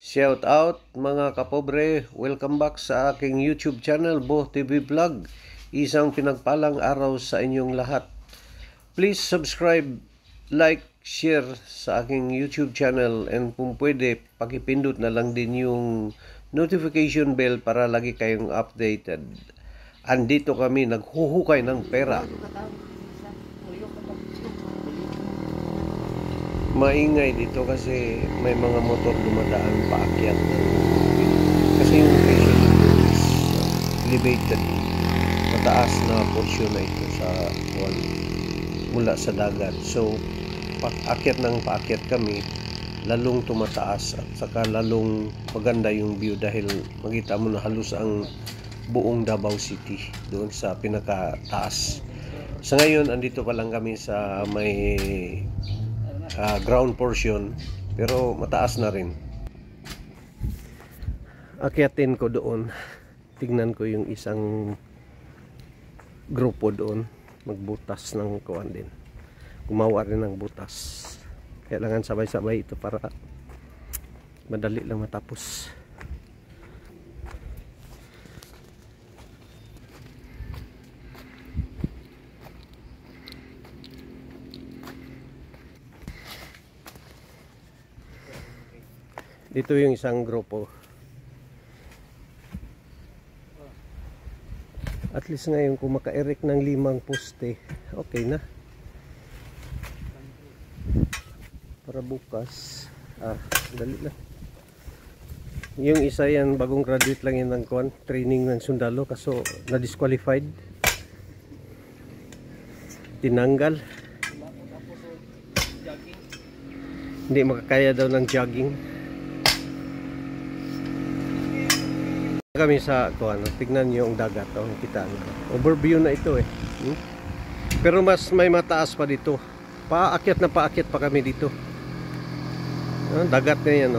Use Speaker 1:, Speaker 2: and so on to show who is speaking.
Speaker 1: Shout out mga kapobre, welcome back sa aking YouTube channel, Bo TV Vlog. Isang pinagpalang araw sa inyong lahat. Please subscribe, like, share sa aking YouTube channel, and kung pwede, pakipindot na lang din yung notification bell para lagi kayong updated. Andito kami naghuhukay ng pera. Maingay dito kasi may mga motor dumadaan paakyat. Kasi yung location is elevated, mataas na portion na ito sa mula sa dagat. So paakyat kami, lalong tumataas at saka lalong maganda yung view dahil makita mo na halos ang buong Davao City doon sa pinakataas. Sa ngayon andito pa lang kami sa may ground portion, pero mataas na rin. Akyatin ko doon, tignan ko yung isang grupo doon magbutas ng kuwan din, gumawa rin ng butas. Kailangan sabay-sabay ito para madali lang matapos. Dito yung isang grupo. At least ngayon kung maka-erect ng 5 poste, okay na. Para bukas, dali lang. Yung isa yan, bagong graduate lang yan ng training ng sundalo, kaso na-disqualified. Tinanggal. Hindi makakaya daw ng jogging. Kami sa tignan niyo ang dagat, kita niyo. Overview na ito Pero mas may mataas pa dito. Paakyat pa kami dito. Dagat na yan